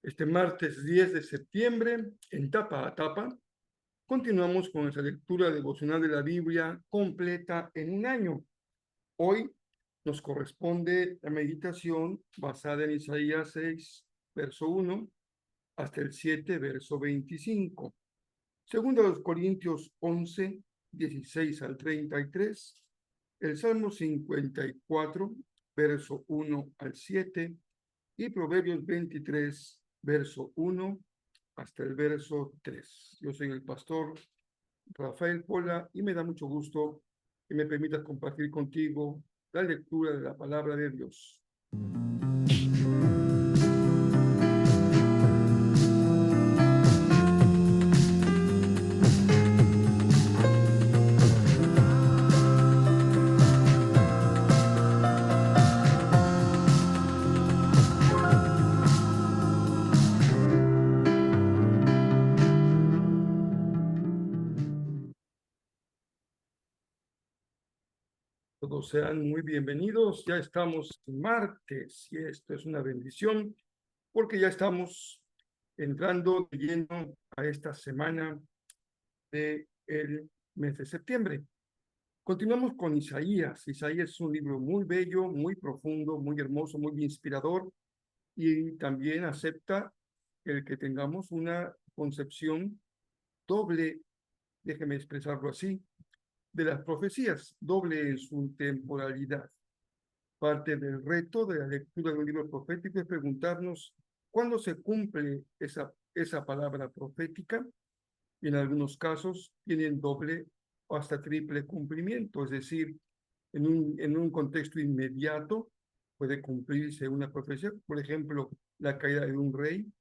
Este martes 10 de septiembre, en tapa a tapa, continuamos con nuestra lectura devocional de la Biblia completa en un año. Hoy nos corresponde la meditación basada en Isaías 6, verso 1, hasta el 7, verso 25. Segundo a los Corintios 11, 16 al 33, el Salmo 54, verso 1 al 7, y Proverbios 23, verso 1 hasta el verso 3. Yo soy el pastor Rafael Pola y me da mucho gusto que me permitas compartir contigo la lectura de la palabra de Dios. Todos sean muy bienvenidos. Ya estamos en martes y esto es una bendición porque ya estamos entrando de lleno a esta semana del mes de septiembre. Continuamos con Isaías. Isaías es un libro muy bello, muy profundo, muy hermoso, muy inspirador y también acepta el que tengamos una concepción doble, déjeme expresarlo así, de las profecías, doble en su temporalidad. Parte del reto de la lectura de un libro profético es preguntarnos cuándo se cumple esa palabra profética, y en algunos casos tienen doble o hasta triple cumplimiento, es decir, en un contexto inmediato puede cumplirse una profecía, por ejemplo, la caída de un rey,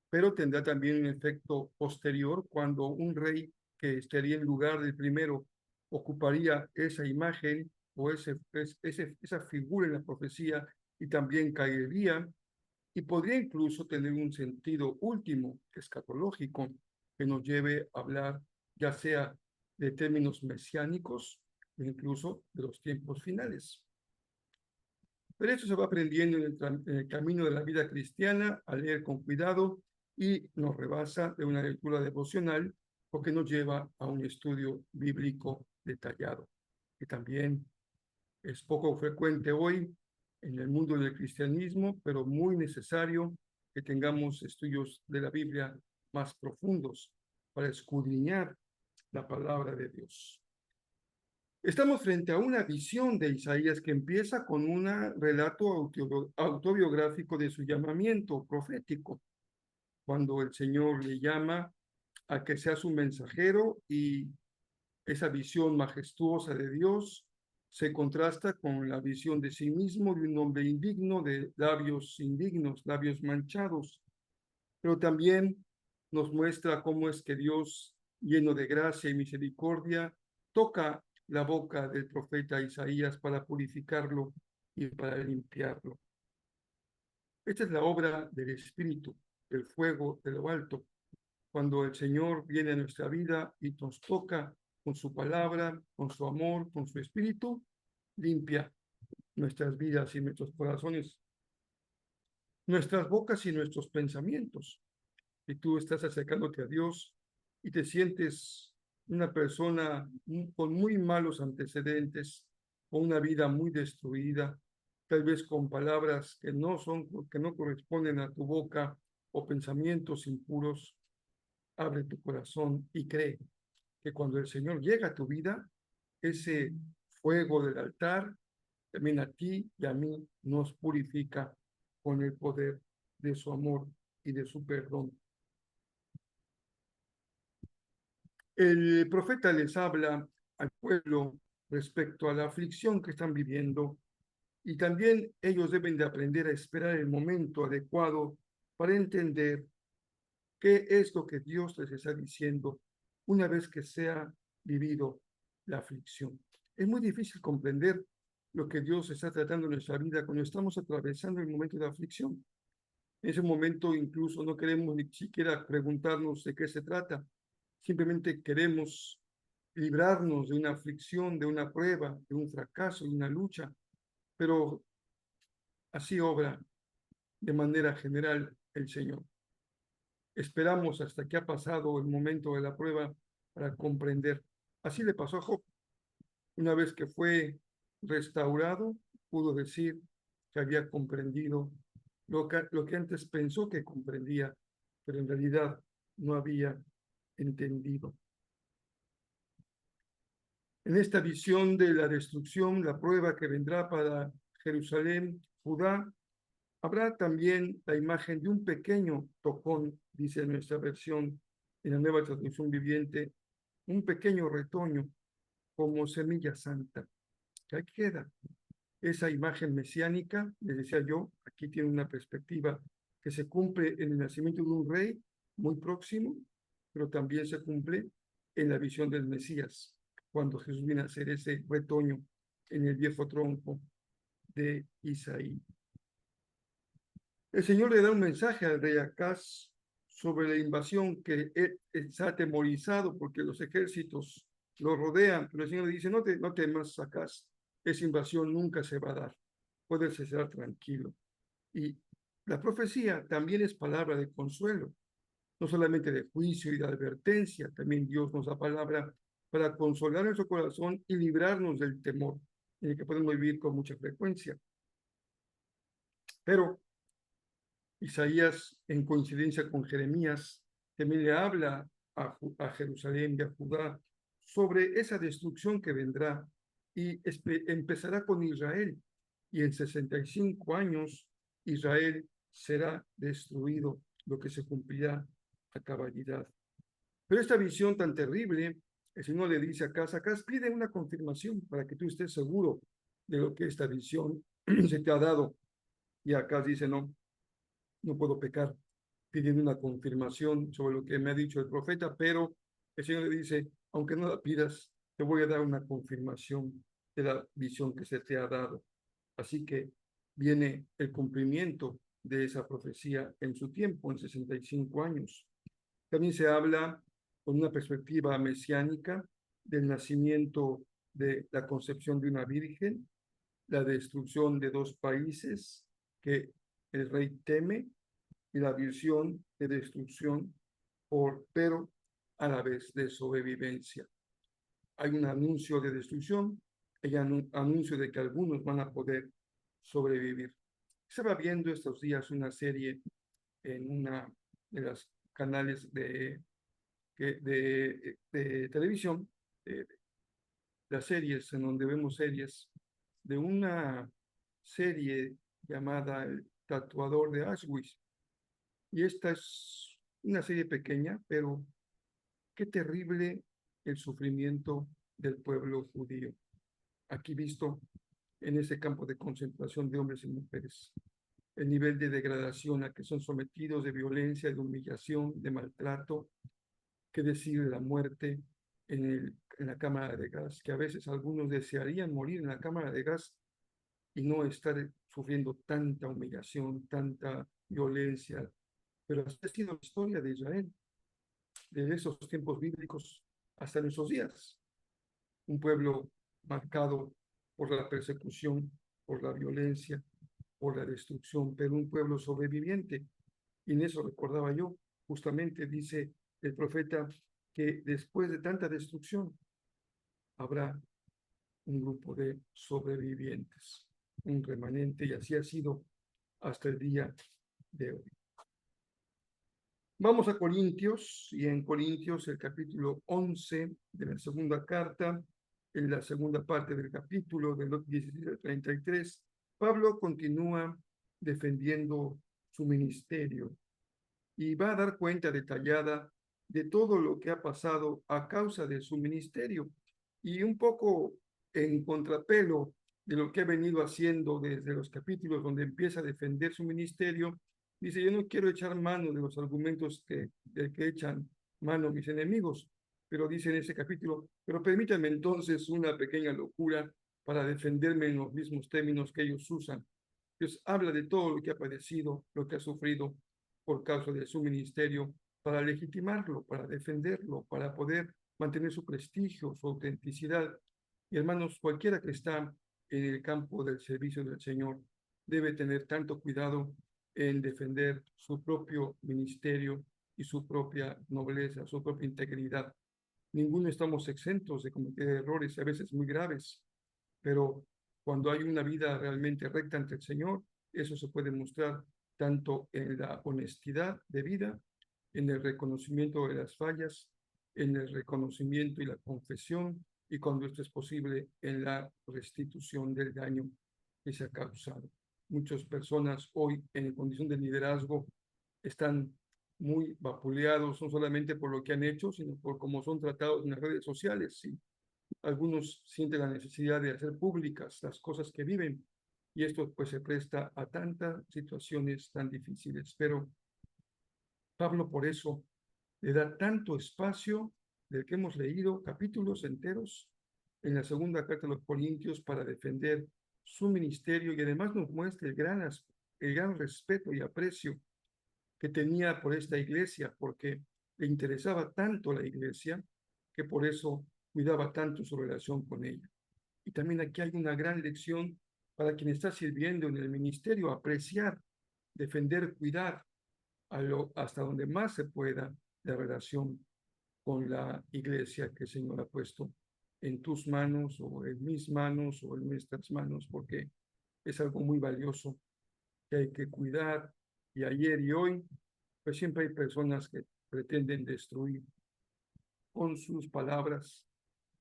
pero tendrá también un efecto posterior cuando un rey que estaría en lugar del primero ocuparía esa imagen o esa figura en la profecía y también caería y podría incluso tener un sentido último, escatológico, que nos lleve a hablar ya sea de términos mesiánicos o incluso de los tiempos finales. Pero esto se va aprendiendo en el camino de la vida cristiana, a leer con cuidado y nos rebasa de una lectura devocional porque nos lleva a un estudio bíblico detallado, que también es poco frecuente hoy en el mundo del cristianismo, pero muy necesario que tengamos estudios de la Biblia más profundos para escudriñar la palabra de Dios. Estamos frente a una visión de Isaías que empieza con un relato autobiográfico de su llamamiento profético, cuando el Señor le llama a que sea su mensajero y esa visión majestuosa de Dios se contrasta con la visión de sí mismo de un hombre indigno, de labios indignos, labios manchados, pero también nos muestra cómo es que Dios, lleno de gracia y misericordia, toca la boca del profeta Isaías para purificarlo y para limpiarlo. Esta es la obra del Espíritu, del fuego de lo alto. Cuando el Señor viene a nuestra vida y nos toca con su palabra, con su amor, con su espíritu, limpia nuestras vidas y nuestros corazones, nuestras bocas y nuestros pensamientos. Si tú estás acercándote a Dios y te sientes una persona con muy malos antecedentes, con una vida muy destruida, tal vez con palabras que no corresponden a tu boca o pensamientos impuros, abre tu corazón y cree que cuando el Señor llega a tu vida, ese fuego del altar también a ti y a mí nos purifica con el poder de su amor y de su perdón. El profeta les habla al pueblo respecto a la aflicción que están viviendo y también ellos deben de aprender a esperar el momento adecuado para entender qué es lo que Dios les está diciendo una vez que se ha vivido la aflicción. Es muy difícil comprender lo que Dios está tratando en nuestra vida cuando estamos atravesando el momento de aflicción. En ese momento incluso no queremos ni siquiera preguntarnos de qué se trata. Simplemente queremos librarnos de una aflicción, de una prueba, de un fracaso, de una lucha. Pero así obra de manera general el Señor. Esperamos hasta que ha pasado el momento de la prueba para comprender. Así le pasó a Job. Una vez que fue restaurado, pudo decir que había comprendido lo que antes pensó que comprendía, pero en realidad no había entendido. En esta visión de la destrucción, la prueba que vendrá para Jerusalén, Judá, habrá también la imagen de un pequeño tocón, dice nuestra versión en la Nueva Traducción Viviente, un pequeño retoño como semilla santa. Ahí queda esa imagen mesiánica, les decía yo, aquí tiene una perspectiva que se cumple en el nacimiento de un rey muy próximo, pero también se cumple en la visión del Mesías, cuando Jesús viene a ser ese retoño en el viejo tronco de Isaí. El Señor le da un mensaje al rey Acaz sobre la invasión que él está atemorizado porque los ejércitos lo rodean, pero el Señor le dice, no temas, Acaz, esa invasión nunca se va a dar, puedes estar tranquilo. Y la profecía también es palabra de consuelo, no solamente de juicio y de advertencia, también Dios nos da palabra para consolar nuestro corazón y librarnos del temor en el que podemos vivir con mucha frecuencia. Pero Isaías, en coincidencia con Jeremías, también le habla a Jerusalén y a Judá sobre esa destrucción que vendrá y empezará con Israel. Y en 65 años Israel será destruido, lo que se cumplirá a cabalidad. Pero esta visión tan terrible, el Señor le dice a Acaz, pide una confirmación para que tú estés seguro de lo que esta visión se te ha dado. Y Acaz dice, no puedo pecar pidiendo una confirmación sobre lo que me ha dicho el profeta, pero el Señor le dice, aunque no la pidas, te voy a dar una confirmación de la visión que se te ha dado. Así que viene el cumplimiento de esa profecía en su tiempo, en 65 años. También se habla con una perspectiva mesiánica del nacimiento de la concepción de una virgen, la destrucción de dos países que el rey teme y la visión de destrucción, pero a la vez de sobrevivencia. Hay un anuncio de destrucción, hay un anuncio de que algunos van a poder sobrevivir. Se va viendo estos días una serie en una de los canales de televisión, las series, en donde vemos series de una serie llamada El Tatuador de Auschwitz. Y esta es una serie pequeña, pero qué terrible el sufrimiento del pueblo judío. Aquí visto en ese campo de concentración de hombres y mujeres. El nivel de degradación a que son sometidos, de violencia, de humillación, de maltrato, qué decir de la muerte en la cámara de gas, que a veces algunos desearían morir en la cámara de gas y no estar sufriendo tanta humillación, tanta violencia. Pero así ha sido la historia de Israel, desde esos tiempos bíblicos hasta nuestros días. Un pueblo marcado por la persecución, por la violencia, por la destrucción, pero un pueblo sobreviviente. Y en eso recordaba yo, justamente dice el profeta que después de tanta destrucción habrá un grupo de sobrevivientes, un remanente, y así ha sido hasta el día de hoy. Vamos a Corintios, y en Corintios el capítulo 11 de la segunda carta, en la segunda parte del capítulo, del 16 al 33, Pablo continúa defendiendo su ministerio y va a dar cuenta detallada de todo lo que ha pasado a causa de su ministerio y un poco en contrapelo de lo que ha venido haciendo desde los capítulos donde empieza a defender su ministerio. Dice, yo no quiero echar mano de los argumentos de que echan mano mis enemigos, pero dice en ese capítulo, pero permítanme entonces una pequeña locura para defenderme en los mismos términos que ellos usan. Dios habla de todo lo que ha padecido, lo que ha sufrido por causa de su ministerio, para legitimarlo, para defenderlo, para poder mantener su prestigio, su autenticidad. Y hermanos, cualquiera que está en el campo del servicio del Señor debe tener tanto cuidado en defender su propio ministerio y su propia nobleza, su propia integridad. Ninguno estamos exentos de cometer errores, a veces muy graves, pero cuando hay una vida realmente recta ante el Señor, eso se puede mostrar tanto en la honestidad de vida, en el reconocimiento de las fallas, en el reconocimiento y la confesión, y cuando esto es posible, en la restitución del daño que se ha causado. Muchas personas hoy en condición de liderazgo están muy vapuleados, no solamente por lo que han hecho, sino por cómo son tratados en las redes sociales. Y algunos sienten la necesidad de hacer públicas las cosas que viven, y esto pues se presta a tantas situaciones tan difíciles. Pero Pablo por eso le da tanto espacio del que hemos leído capítulos enteros en la segunda carta de los Corintios para defender su ministerio, y además nos muestra el gran respeto y aprecio que tenía por esta iglesia, porque le interesaba tanto la iglesia que por eso cuidaba tanto su relación con ella. Y también aquí hay una gran lección para quien está sirviendo en el ministerio: apreciar, defender, cuidar hasta donde más se pueda la relación con la iglesia que el Señor ha puesto en tus manos o en mis manos o en nuestras manos, porque es algo muy valioso que hay que cuidar. Y ayer y hoy, pues siempre hay personas que pretenden destruir con sus palabras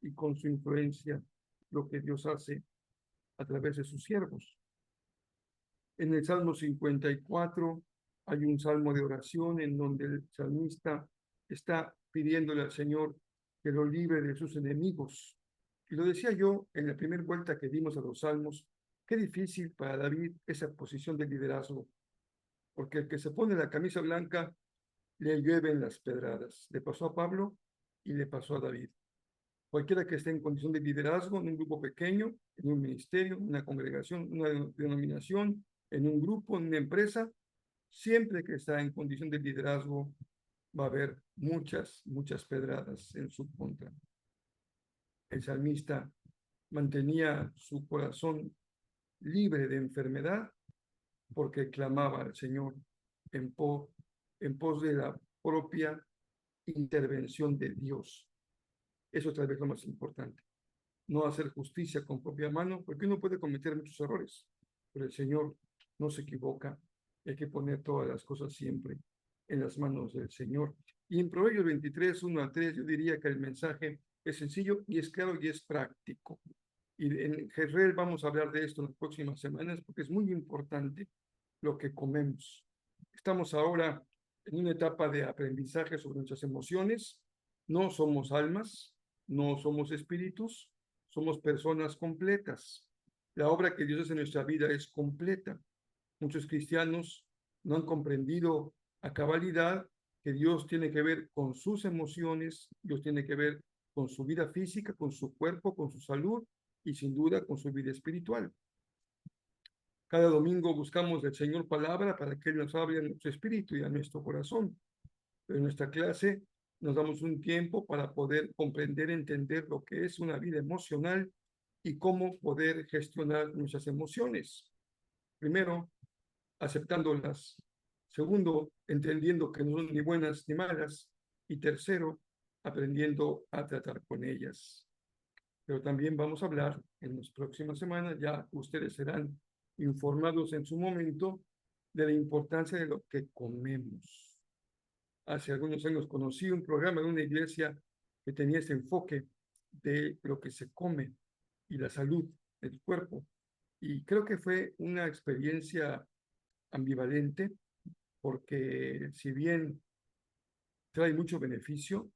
y con su influencia lo que Dios hace a través de sus siervos. En el Salmo 54 hay un salmo de oración en donde el salmista está pidiéndole al Señor que lo libre de sus enemigos. Y lo decía yo en la primera vuelta que dimos a los salmos, qué difícil para David esa posición de liderazgo, porque el que se pone la camisa blanca le llueven las pedradas. Le pasó a Pablo y le pasó a David. Cualquiera que esté en condición de liderazgo en un grupo pequeño, en un ministerio, una congregación, una denominación, en un grupo, en una empresa, siempre que está en condición de liderazgo va a haber muchas pedradas en su contra. El salmista mantenía su corazón libre de enfermedad porque clamaba al Señor en pos, en pos de la propia intervención de Dios. Eso tal vez lo más importante. No hacer justicia con propia mano, porque uno puede cometer muchos errores, pero el Señor no se equivoca. Hay que poner todas las cosas siempre en las manos del Señor. Y en Proverbios 23, 1 a 3, yo diría que el mensaje es sencillo y es claro y es práctico. Y en Jezreel vamos a hablar de esto en las próximas semanas, porque es muy importante lo que comemos. Estamos ahora en una etapa de aprendizaje sobre nuestras emociones. No somos almas, no somos espíritus, somos personas completas. La obra que Dios hace en nuestra vida es completa. Muchos cristianos no han comprendido a cabalidad que Dios tiene que ver con sus emociones, Dios tiene que ver con su vida física, con su cuerpo, con su salud y sin duda con su vida espiritual. Cada domingo buscamos del Señor palabra para que Él nos hable a nuestro espíritu y a nuestro corazón. Pero en nuestra clase nos damos un tiempo para poder comprender, entender lo que es una vida emocional y cómo poder gestionar nuestras emociones. Primero, aceptándolas. Segundo, entendiendo que no son ni buenas ni malas. Y tercero, aprendiendo a tratar con ellas. Pero también vamos a hablar en las próximas semanas, ya ustedes serán informados en su momento de la importancia de lo que comemos. Hace algunos años conocí un programa de una iglesia que tenía ese enfoque de lo que se come y la salud del cuerpo. Y creo que fue una experiencia ambivalente, porque si bien trae mucho beneficio,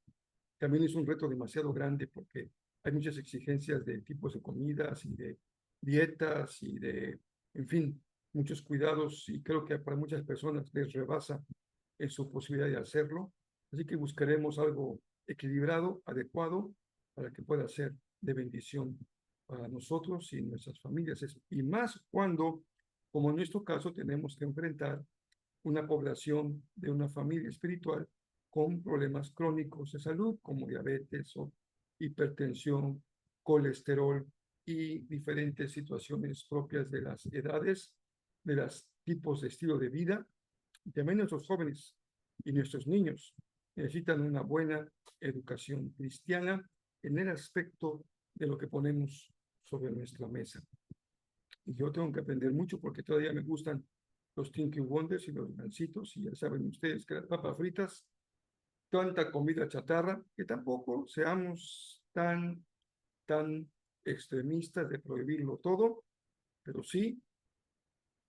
también es un reto demasiado grande porque hay muchas exigencias de tipos de comidas y de dietas y de, en fin, muchos cuidados, y creo que para muchas personas les rebasa en su posibilidad de hacerlo. Así que buscaremos algo equilibrado, adecuado, para que pueda ser de bendición para nosotros y nuestras familias. Y más cuando, como en nuestro caso, tenemos que enfrentar una población de una familia espiritual con problemas crónicos de salud, como diabetes o hipertensión, colesterol y diferentes situaciones propias de las edades, de los tipos de estilo de vida. Y también nuestros jóvenes y nuestros niños necesitan una buena educación cristiana en el aspecto de lo que ponemos sobre nuestra mesa. Y yo tengo que aprender mucho porque todavía me gustan los Tinky Wonders y los gancitos, y ya saben ustedes que las papas fritas, tanta comida chatarra, que tampoco seamos tan extremistas de prohibirlo todo, pero sí,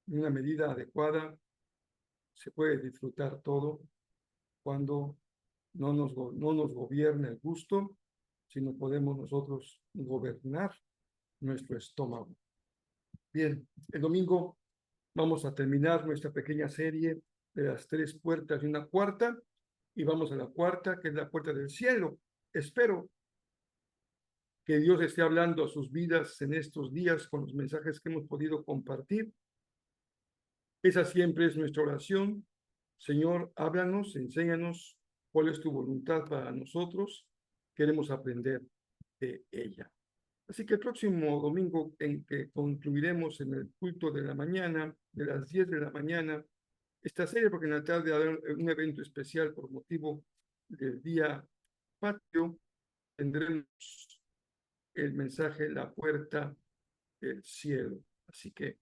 en una medida adecuada, se puede disfrutar todo cuando no nos gobierna el gusto, sino podemos nosotros gobernar nuestro estómago. Bien, el domingo vamos a terminar nuestra pequeña serie de las tres puertas y una cuarta, y vamos a la cuarta, que es la puerta del cielo. Espero que Dios esté hablando a sus vidas en estos días con los mensajes que hemos podido compartir. Esa siempre es nuestra oración. Señor, háblanos, enséñanos cuál es tu voluntad para nosotros. Queremos aprender de ella. Así que el próximo domingo, en que concluiremos en el culto de la mañana, de las 10 de la mañana, esta serie, porque en la tarde habrá un evento especial por motivo del Día Patrio, tendremos el mensaje La Puerta del Cielo. Así que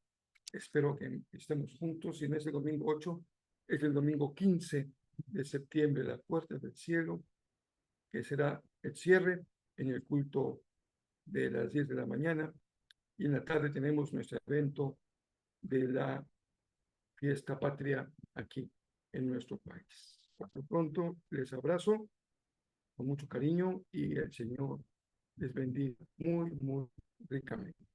espero que estemos juntos, y en ese domingo 8 es el domingo 15 de septiembre, La Puerta del Cielo, que será el cierre en el culto de las 10 de la mañana, y en la tarde tenemos nuestro evento de la fiesta patria aquí en nuestro país. Por lo pronto, les abrazo con mucho cariño y el Señor les bendiga muy, muy ricamente.